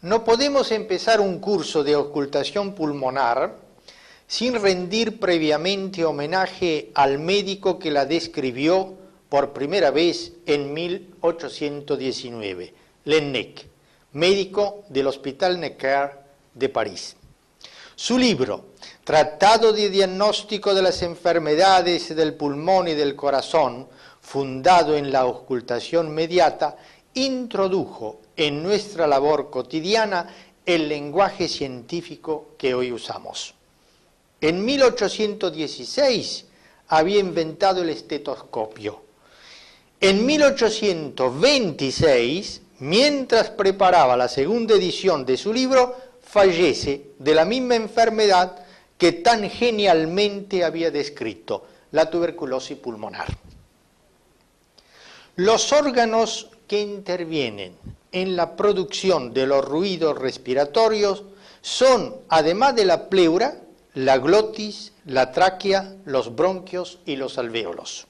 No podemos empezar un curso de auscultación pulmonar sin rendir previamente homenaje al médico que la describió por primera vez en 1819, Laennec, médico del Hospital Necker de París. Su libro, Tratado de Diagnóstico de las Enfermedades del Pulmón y del Corazón, fundado en la auscultación mediata, introdujo en nuestra labor cotidiana el lenguaje científico que hoy usamos. En 1816 había inventado el estetoscopio. En 1826, mientras preparaba la segunda edición de su libro, fallece de la misma enfermedad que tan genialmente había descrito, la tuberculosis pulmonar. Los órganos que intervienen en la producción de los ruidos respiratorios son, además de la pleura, la glotis, la tráquea, los bronquios y los alvéolos.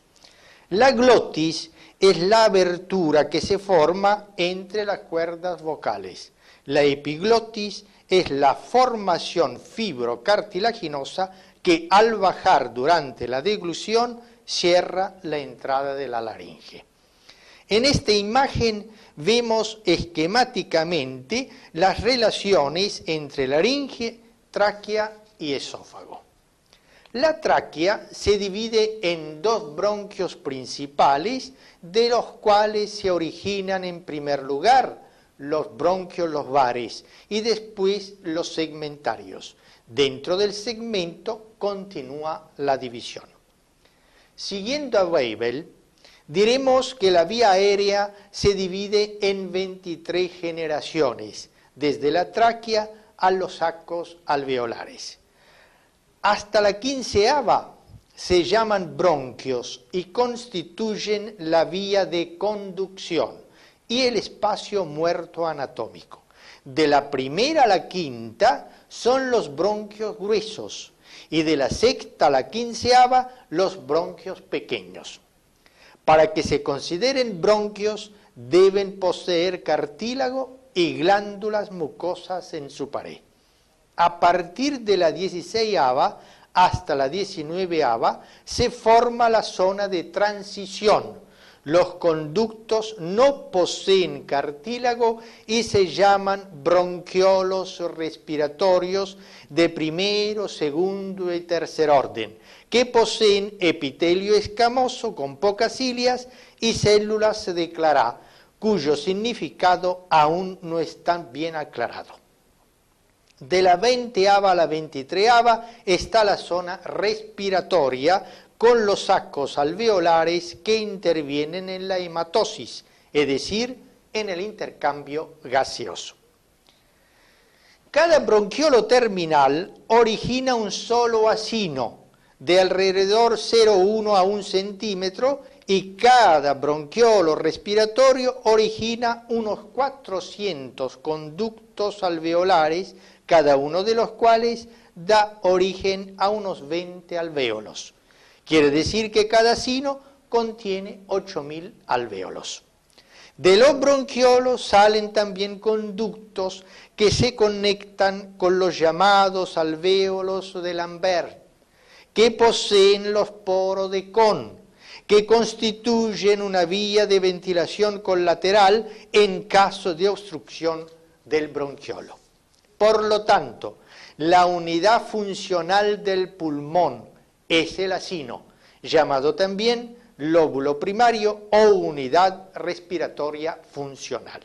La glotis es la abertura que se forma entre las cuerdas vocales. La epiglotis es la formación fibrocartilaginosa que al bajar durante la deglución cierra la entrada de la laringe. En esta imagen vemos esquemáticamente las relaciones entre laringe, tráquea y esófago. La tráquea se divide en dos bronquios principales, de los cuales se originan en primer lugar los bronquios lombares y después los segmentarios. Dentro del segmento continúa la división. Siguiendo a Weill, diremos que la vía aérea se divide en 23 generaciones, desde la tráquea a los sacos alveolares. Hasta la 15ª se llaman bronquios y constituyen la vía de conducción y el espacio muerto anatómico. De la primera a la quinta son los bronquios gruesos y de la sexta a la 15ª los bronquios pequeños. Para que se consideren bronquios deben poseer cartílago y glándulas mucosas en su pared. A partir de la 16ª hasta la 19ª se forma la zona de transición. Los conductos no poseen cartílago y se llaman bronquiolos respiratorios de primero, segundo y tercer orden, que poseen epitelio escamoso con pocas cilias y células de Clará, cuyo significado aún no está bien aclarado. De la 20ª a la 23ª está la zona respiratoria con los sacos alveolares que intervienen en la hematosis, es decir, en el intercambio gaseoso. Cada bronquiolo terminal origina un solo acino de alrededor 0,1 a 1 centímetro y cada bronquiolo respiratorio origina unos 400 conductos alveolares, cada uno de los cuales da origen a unos 20 alvéolos. Quiere decir que cada sino contiene 8.000 alvéolos. De los bronquiolos salen también conductos que se conectan con los llamados alvéolos de Lambert, que poseen los poros de Kohn, que constituyen una vía de ventilación colateral en caso de obstrucción del bronquiolo. Por lo tanto, la unidad funcional del pulmón es el acino, llamado también lóbulo primario o unidad respiratoria funcional.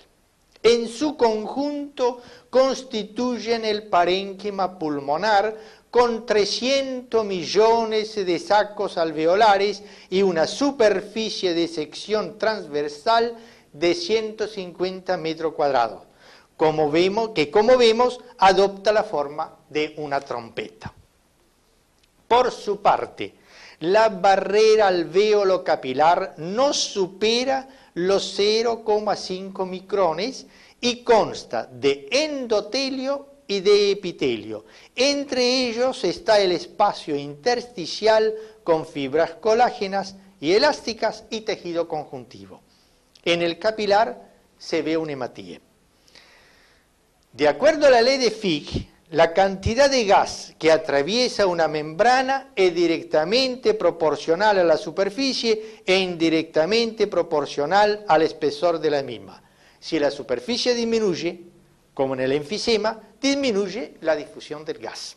En su conjunto constituyen el parénquima pulmonar con 300 millones de sacos alveolares y una superficie de sección transversal de 150 metros cuadrados, como vemos, adopta la forma de una trompeta. Por su parte, la barrera alvéolo capilar no supera los 0,5 micrones y consta de endotelio y de epitelio. Entre ellos está el espacio intersticial con fibras colágenas y elásticas y tejido conjuntivo. En el capilar se ve un hematíe. De acuerdo a la ley de Fick, la cantidad de gas que atraviesa una membrana es directamente proporcional a la superficie e indirectamente proporcional al espesor de la misma. Si la superficie disminuye, como en el enfisema, disminuye la difusión del gas.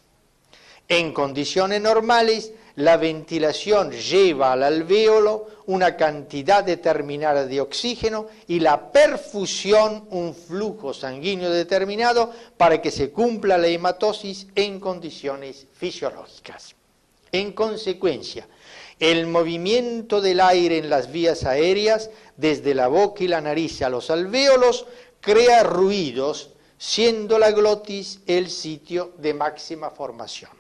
En condiciones normales, la ventilación lleva al alvéolo una cantidad determinada de oxígeno y la perfusión un flujo sanguíneo determinado para que se cumpla la hematosis en condiciones fisiológicas. En consecuencia, el movimiento del aire en las vías aéreas, desde la boca y la nariz a los alvéolos, crea ruidos, siendo la glotis el sitio de máxima formación.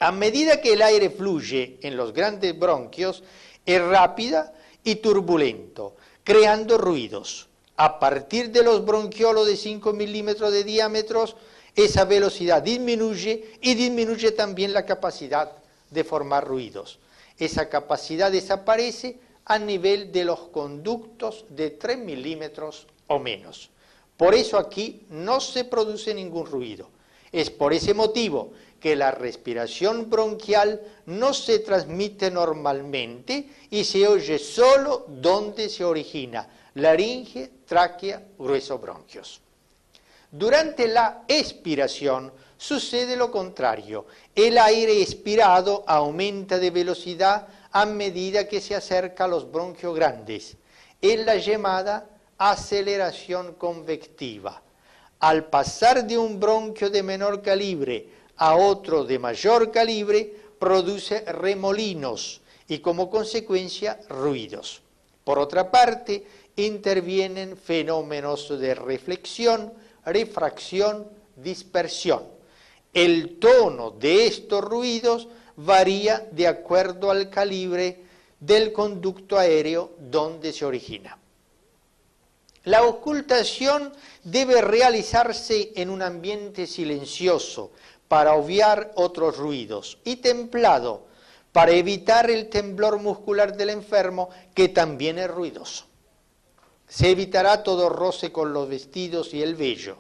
A medida que el aire fluye en los grandes bronquios, es rápida y turbulento, creando ruidos. A partir de los bronquiolos de 5 milímetros de diámetro, esa velocidad disminuye y disminuye también la capacidad de formar ruidos. Esa capacidad desaparece a nivel de los conductos de 3 milímetros o menos. Por eso aquí no se produce ningún ruido. Es por ese motivo que la respiración bronquial no se transmite normalmente y se oye solo donde se origina: laringe, tráquea, grueso bronquios. Durante la expiración sucede lo contrario. El aire expirado aumenta de velocidad a medida que se acerca a los bronquios grandes. Es la llamada aceleración convectiva. Al pasar de un bronquio de menor calibre a otro de mayor calibre, produce remolinos y como consecuencia ruidos. Por otra parte, intervienen fenómenos de reflexión, refracción, dispersión. El tono de estos ruidos varía de acuerdo al calibre del conducto aéreo donde se origina. La auscultación debe realizarse en un ambiente silencioso para obviar otros ruidos y templado para evitar el temblor muscular del enfermo, que también es ruidoso. Se evitará todo roce con los vestidos y el vello.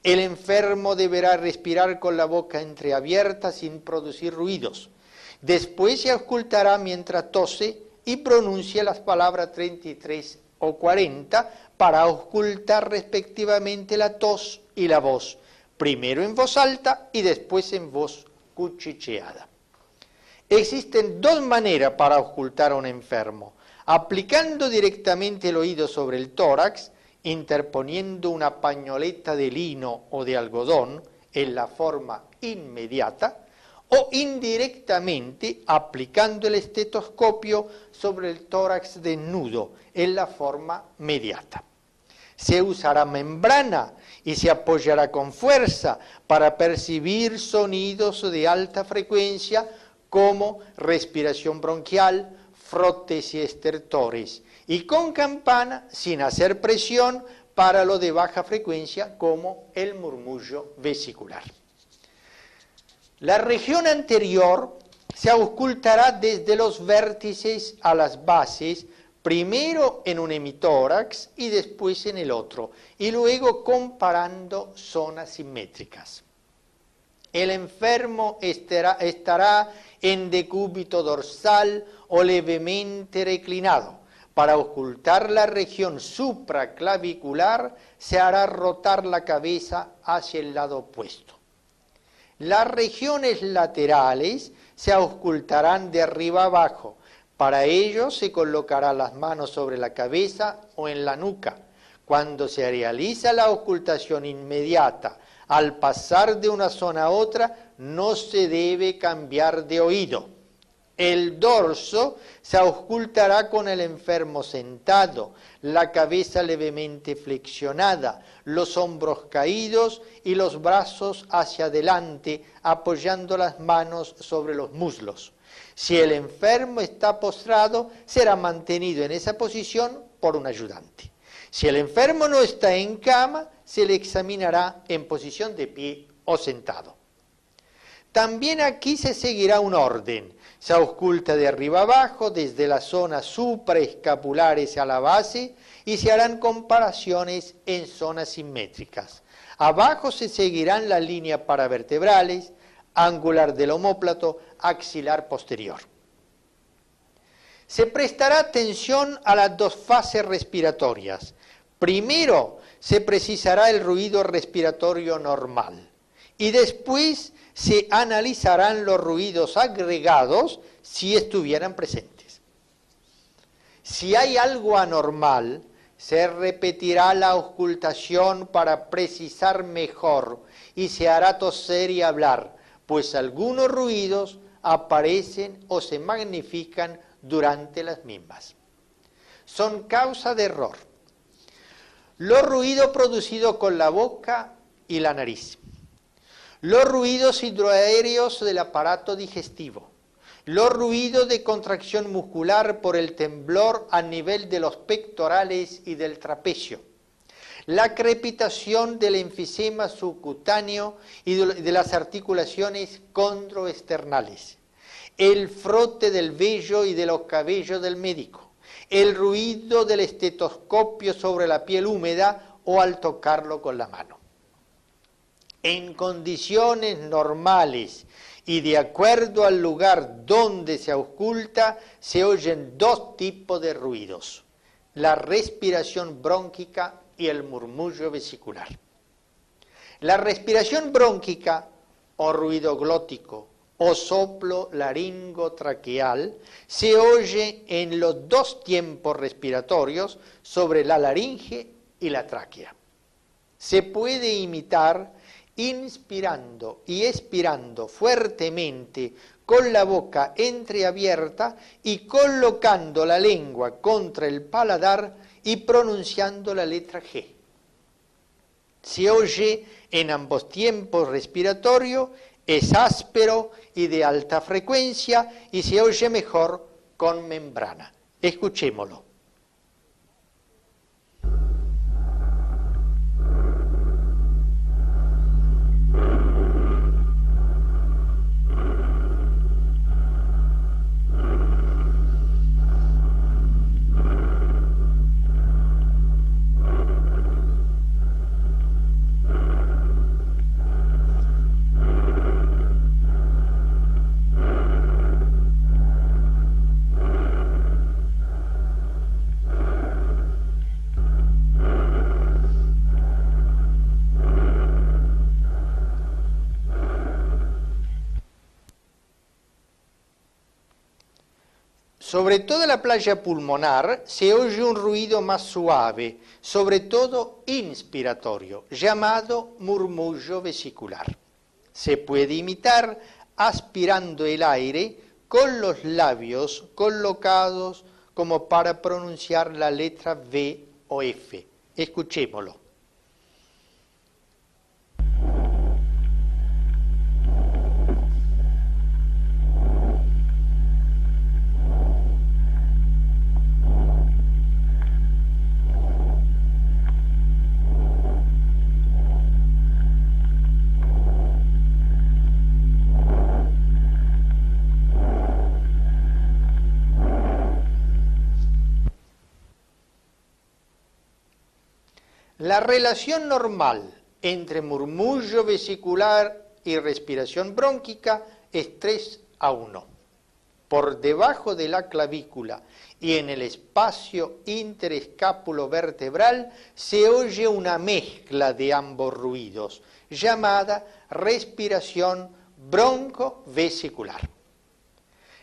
El enfermo deberá respirar con la boca entreabierta sin producir ruidos. Después se auscultará mientras tose y pronuncia las palabras 33 o 40 para auscultar respectivamente la tos y la voz, primero en voz alta y después en voz cuchicheada. Existen dos maneras para auscultar a un enfermo: aplicando directamente el oído sobre el tórax, interponiendo una pañoleta de lino o de algodón en la forma inmediata, o indirectamente aplicando el estetoscopio sobre el tórax desnudo en la forma mediata. Se usará membrana y se apoyará con fuerza para percibir sonidos de alta frecuencia como respiración bronquial, frotes y estertores, y con campana sin hacer presión para lo de baja frecuencia como el murmullo vesicular. La región anterior se auscultará desde los vértices a las bases, primero en un hemitórax y después en el otro, y luego comparando zonas simétricas. El enfermo estará en decúbito dorsal o levemente reclinado. Para ocultar la región supraclavicular se hará rotar la cabeza hacia el lado opuesto. Las regiones laterales se auscultarán de arriba abajo. Para ello se colocará las manos sobre la cabeza o en la nuca. Cuando se realiza la auscultación inmediata, al pasar de una zona a otra, no se debe cambiar de oído. El dorso se auscultará con el enfermo sentado, la cabeza levemente flexionada, los hombros caídos y los brazos hacia adelante, apoyando las manos sobre los muslos. Si el enfermo está postrado, será mantenido en esa posición por un ayudante. Si el enfermo no está en cama, se le examinará en posición de pie o sentado. También aquí se seguirá un orden. Se ausculta de arriba abajo, desde las zonas supraescapulares a la base, y se harán comparaciones en zonas simétricas. Abajo se seguirán las líneas paravertebrales, angular del omóplato, axilar posterior. Se prestará atención a las dos fases respiratorias. Primero se precisará el ruido respiratorio normal y después se analizarán los ruidos agregados si estuvieran presentes. Si hay algo anormal, se repetirá la auscultación para precisar mejor y se hará toser y hablar, pues algunos ruidos aparecen o se magnifican durante las mismas. Son causa de error los ruidos producidos con la boca y la nariz, los ruidos hidroaéreos del aparato digestivo, los ruidos de contracción muscular por el temblor a nivel de los pectorales y del trapecio, la crepitación del enfisema subcutáneo y de las articulaciones condroesternales, el frote del vello y de los cabellos del médico, el ruido del estetoscopio sobre la piel húmeda o al tocarlo con la mano. En condiciones normales y de acuerdo al lugar donde se ausculta, se oyen dos tipos de ruidos: la respiración brónquica y el murmullo vesicular. La respiración brónquica o ruido glótico o soplo laringotraqueal se oye en los dos tiempos respiratorios sobre la laringe y la tráquea. Se puede imitar inspirando y expirando fuertemente con la boca entreabierta y colocando la lengua contra el paladar y pronunciando la letra G. Se oye en ambos tiempos respiratorios, es áspero y de alta frecuencia y se oye mejor con membrana. Escuchémoslo. Sobre toda la playa pulmonar se oye un ruido más suave, sobre todo inspiratorio, llamado murmullo vesicular. Se puede imitar aspirando el aire con los labios colocados como para pronunciar la letra V o F. Escuchémoslo. La relación normal entre murmullo vesicular y respiración brónquica es 3:1. Por debajo de la clavícula y en el espacio interescápulo-vertebral se oye una mezcla de ambos ruidos, llamada respiración broncovesicular.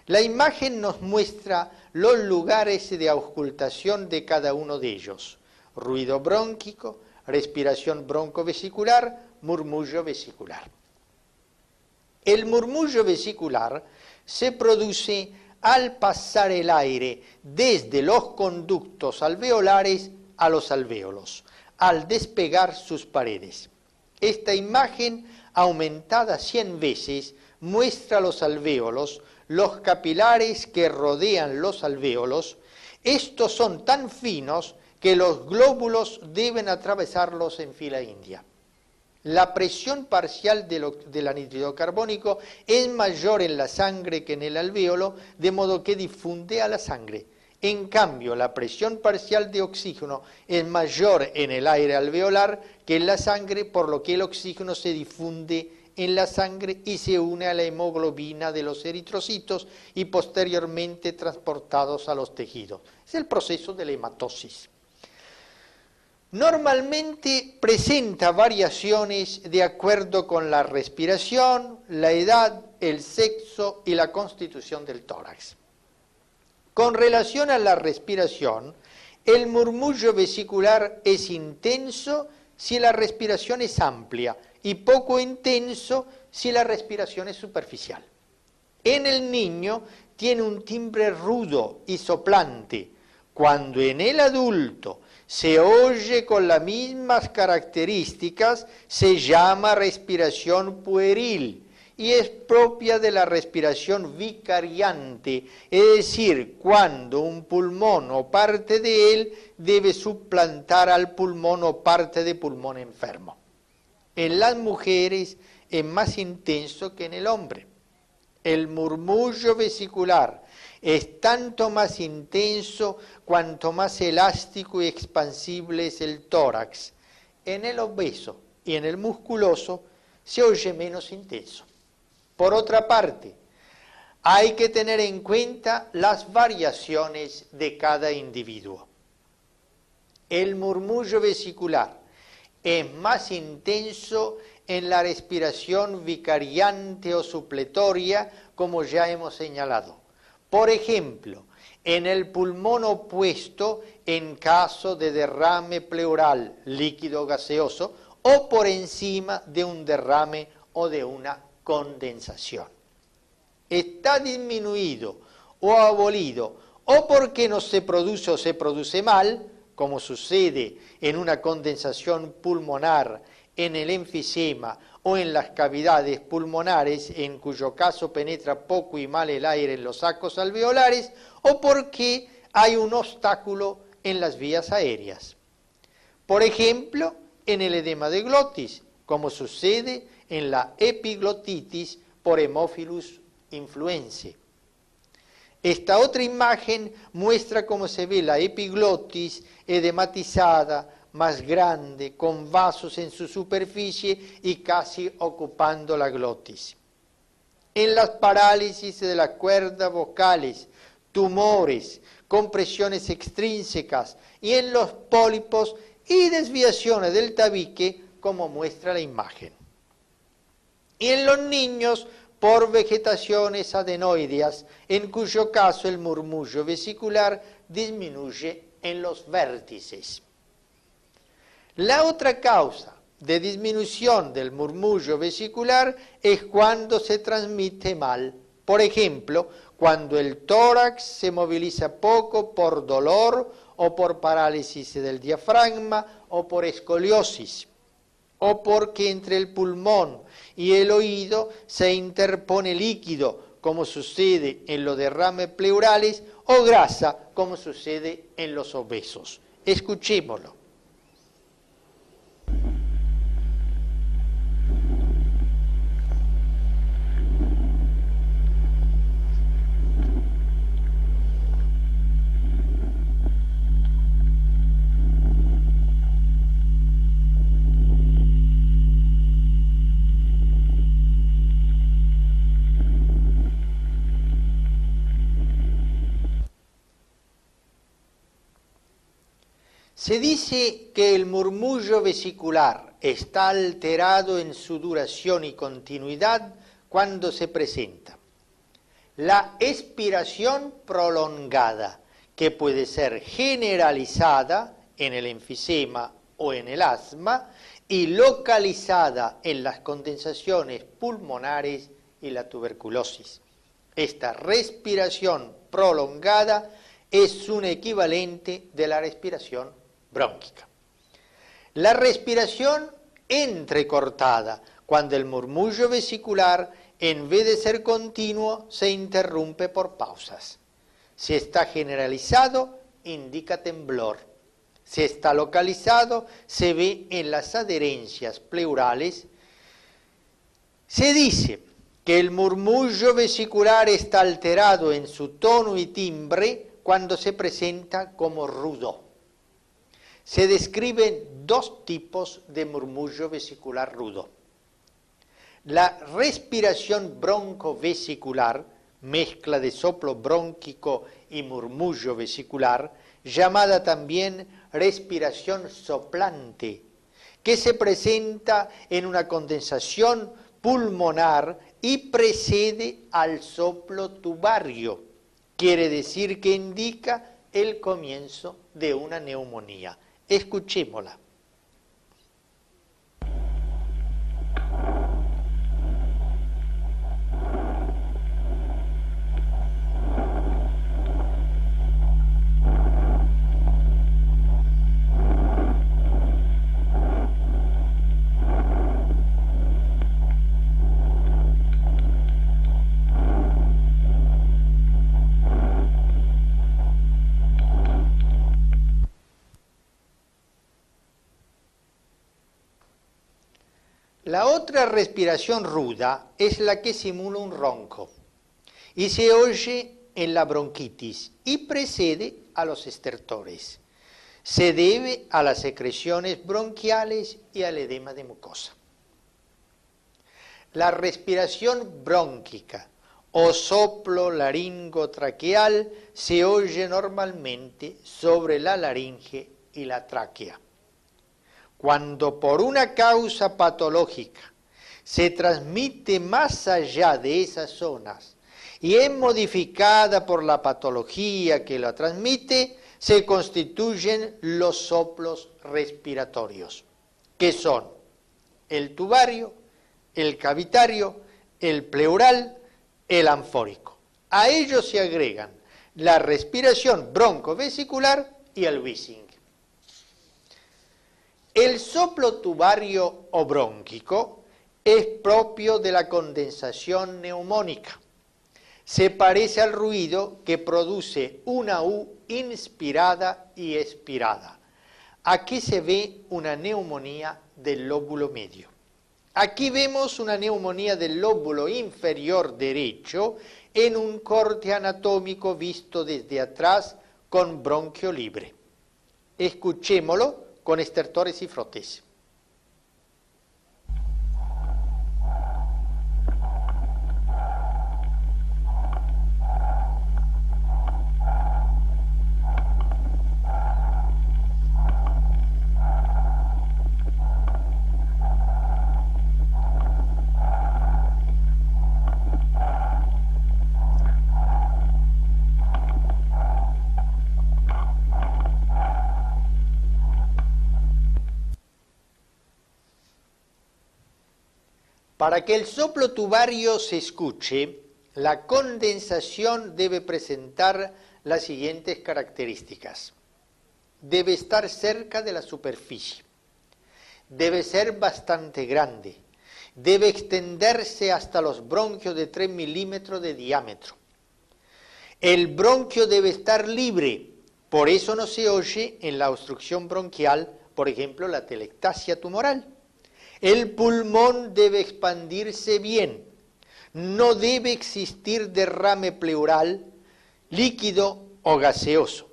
La imagen nos muestra los lugares de auscultación de cada uno de ellos: ruido brónquico, respiración broncovesicular, murmullo vesicular. El murmullo vesicular se produce al pasar el aire desde los conductos alveolares a los alvéolos, al despegar sus paredes. Esta imagen, aumentada 100 veces, muestra los alvéolos, los capilares que rodean los alvéolos. Estos son tan finos que los glóbulos deben atravesarlos en fila india. la presión parcial del anhídrido carbónico es mayor en la sangre que en el alvéolo, de modo que difunde a la sangre. En cambio, la presión parcial de oxígeno es mayor en el aire alveolar que en la sangre, por lo que el oxígeno se difunde en la sangre y se une a la hemoglobina de los eritrocitos y posteriormente transportados a los tejidos. Es el proceso de la hematosis. Normalmente presenta variaciones de acuerdo con la respiración, la edad, el sexo y la constitución del tórax. Con relación a la respiración, el murmullo vesicular es intenso si la respiración es amplia y poco intenso si la respiración es superficial. En el niño tiene un timbre rudo y soplante, cuando en el adulto se oye con las mismas características, se llama respiración pueril y es propia de la respiración vicariante, es decir, cuando un pulmón o parte de él debe suplantar al pulmón o parte de pulmón enfermo. En las mujeres es más intenso que en el hombre. El murmullo vesicular es tanto más intenso cuanto más elástico y expansible es el tórax. En el obeso y en el musculoso se oye menos intenso. Por otra parte, hay que tener en cuenta las variaciones de cada individuo. El murmullo vesicular es más intenso en la respiración vicariante o supletoria, como ya hemos señalado. Por ejemplo, en el pulmón opuesto en caso de derrame pleural líquido gaseoso o por encima de un derrame o de una condensación. Está disminuido o abolido o porque no se produce o se produce mal, como sucede en una condensación pulmonar, en el enfisema o en las cavidades pulmonares, en cuyo caso penetra poco y mal el aire en los sacos alveolares, o porque hay un obstáculo en las vías aéreas. Por ejemplo, en el edema de glotis, como sucede en la epiglotitis por Haemophilus influenzae. Esta otra imagen muestra cómo se ve la epiglotis edematizada, más grande, con vasos en su superficie y casi ocupando la glotis. En las parálisis de las cuerdas vocales, tumores, compresiones extrínsecas y en los pólipos y desviaciones del tabique, como muestra la imagen. Y en los niños, por vegetaciones adenoideas, en cuyo caso el murmullo vesicular disminuye en los vértices. La otra causa de disminución del murmullo vesicular es cuando se transmite mal. Por ejemplo, cuando el tórax se moviliza poco por dolor o por parálisis del diafragma o por escoliosis, o porque entre el pulmón y el oído se interpone líquido, como sucede en los derrames pleurales, o grasa, como sucede en los obesos. Escuchémoslo. Se dice que el murmullo vesicular está alterado en su duración y continuidad cuando se presenta la expiración prolongada, que puede ser generalizada en el enfisema o en el asma y localizada en las condensaciones pulmonares y la tuberculosis. Esta respiración prolongada es un equivalente de la respiración brónquica. La respiración entrecortada, cuando el murmullo vesicular, en vez de ser continuo, se interrumpe por pausas. Si está generalizado, indica temblor. Si está localizado, se ve en las adherencias pleurales. Se dice que el murmullo vesicular está alterado en su tono y timbre cuando se presenta como rudo. Se describen dos tipos de murmullo vesicular rudo. La respiración broncovesicular, mezcla de soplo brónquico y murmullo vesicular, llamada también respiración soplante, que se presenta en una condensación pulmonar y precede al soplo tubario. Quiere decir que indica el comienzo de una neumonía. Escuchémosla. La otra respiración ruda es la que simula un ronco y se oye en la bronquitis y precede a los estertores. Se debe a las secreciones bronquiales y al edema de mucosa. La respiración brónquica o soplo laringotraqueal se oye normalmente sobre la laringe y la tráquea. Cuando por una causa patológica se transmite más allá de esas zonas y es modificada por la patología que la transmite, se constituyen los soplos respiratorios, que son el tubario, el cavitario, el pleural, el anfórico. A ellos se agregan la respiración broncovesicular y el wheezing. El soplo tubario o brónquico es propio de la condensación neumónica. Se parece al ruido que produce una U inspirada y expirada. Aquí se ve una neumonía del lóbulo medio. Aquí vemos una neumonía del lóbulo inferior derecho en un corte anatómico visto desde atrás con bronquio libre. Escuchémoslo con estertores y frotes. Para que el soplo tubario se escuche, la condensación debe presentar las siguientes características. Debe estar cerca de la superficie, debe ser bastante grande, debe extenderse hasta los bronquios de 3 milímetros de diámetro. El bronquio debe estar libre, por eso no se oye en la obstrucción bronquial, por ejemplo, la telectasia tumoral. El pulmón debe expandirse bien, no debe existir derrame pleural, líquido o gaseoso.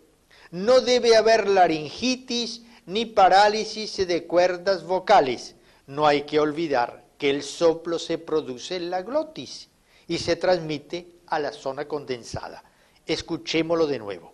No debe haber laringitis ni parálisis de cuerdas vocales. No hay que olvidar que el soplo se produce en la glotis y se transmite a la zona condensada. Escuchémoslo de nuevo.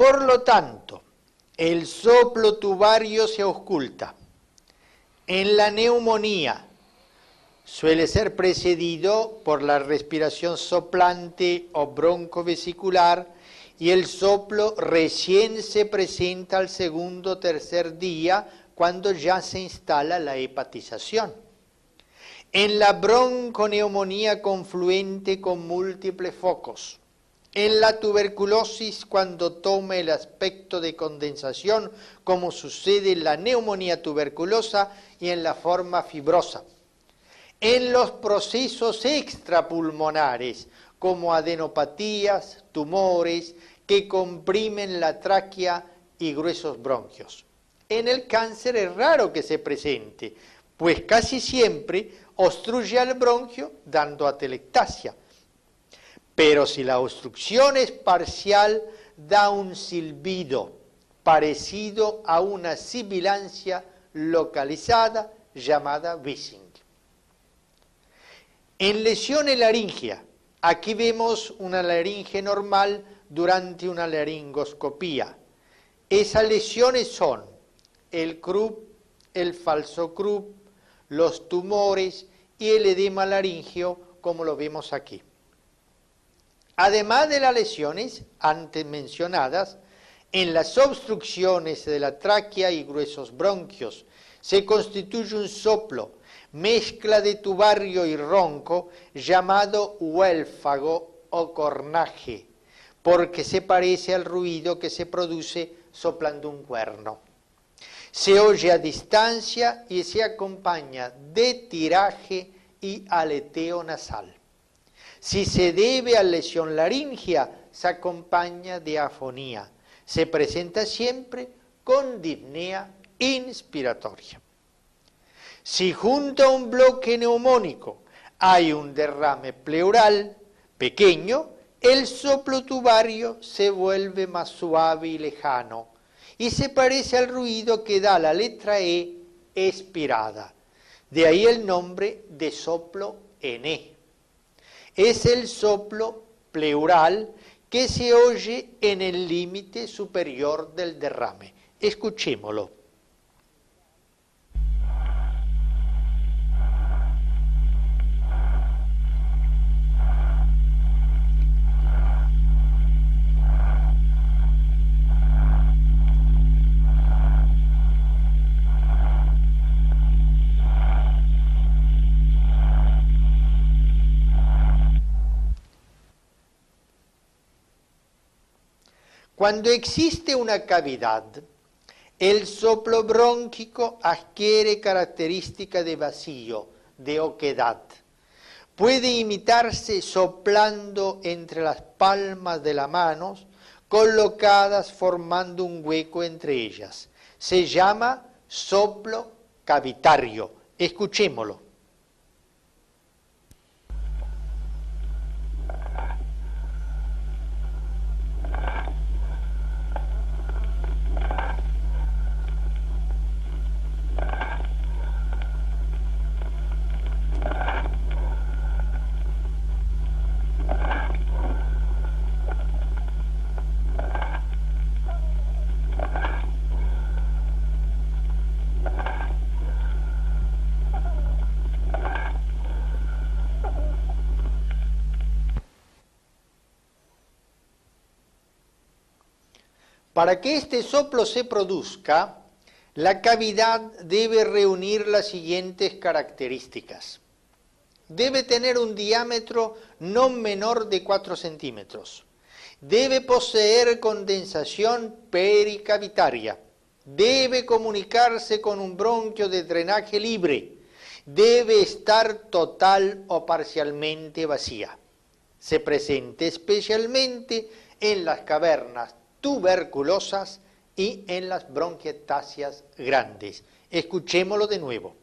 Por lo tanto, el soplo tubario se oculta. En la neumonía, Suele ser precedido por la respiración soplante o broncovesicular y el soplo recién se presenta al segundo o tercer día cuando ya se instala la hepatización. En la bronconeumonía confluente con múltiples focos, en la tuberculosis cuando toma el aspecto de condensación, como sucede en la neumonía tuberculosa y en la forma fibrosa, en los procesos extrapulmonares, como adenopatías, tumores que comprimen la tráquea y gruesos bronquios. En el cáncer es raro que se presente, pues casi siempre obstruye al bronquio dando atelectasia. Pero si la obstrucción es parcial, da un silbido parecido a una sibilancia localizada llamada wheezing. En lesiones laringea, aquí vemos una laringe normal durante una laringoscopía. Esas lesiones son el croup, el falso croup, los tumores y el edema laringeo, como lo vemos aquí. Además de las lesiones antes mencionadas, en las obstrucciones de la tráquea y gruesos bronquios se constituye un soplo, mezcla de tubario y ronco, llamado huélfago o cornaje, porque se parece al ruido que se produce soplando un cuerno. Se oye a distancia y se acompaña de tiraje y aleteo nasal. Si se debe a lesión laringea, se acompaña de afonía. Se presenta siempre con disnea inspiratoria. Si junto a un bloque neumónico hay un derrame pleural pequeño, el soplo tubario se vuelve más suave y lejano y se parece al ruido que da la letra E expirada. De ahí el nombre de soplo en E. Es el soplo pleural que se oye en el límite superior del derrame. Escuchémoslo. Cuando existe una cavidad, el soplo brónquico adquiere característica de vacío, de oquedad. Puede imitarse soplando entre las palmas de las manos, colocadas formando un hueco entre ellas. Se llama soplo cavitario. Escuchémoslo. Para que este soplo se produzca, la cavidad debe reunir las siguientes características. Debe tener un diámetro no menor de 4 centímetros. Debe poseer condensación pericavitaria. Debe comunicarse con un bronquio de drenaje libre. Debe estar total o parcialmente vacía. Se presenta especialmente en las cavernas tuberculosas y en las bronquiectasias grandes. Escuchémoslo de nuevo.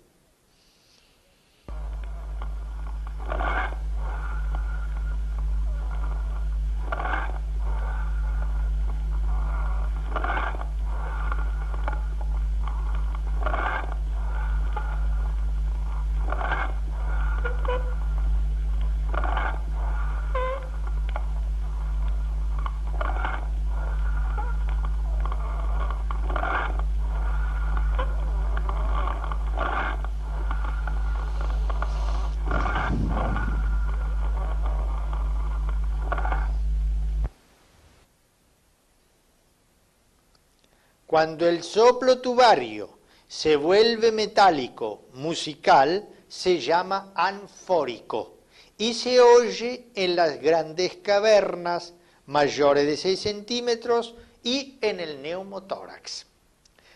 Cuando el soplo tubario se vuelve metálico, musical, se llama anfórico y se oye en las grandes cavernas mayores de 6 centímetros y en el neumotórax.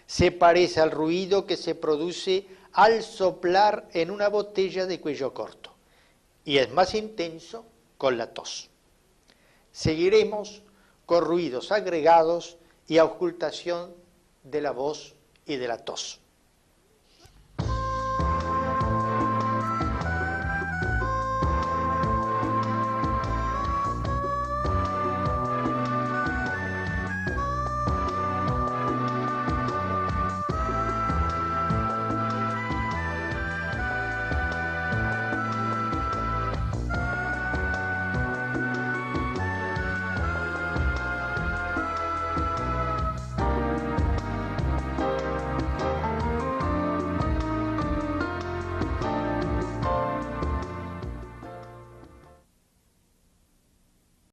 Se parece al ruido que se produce al soplar en una botella de cuello corto y es más intenso con la tos. Seguiremos con ruidos agregados y auscultación de la voz y de la tos.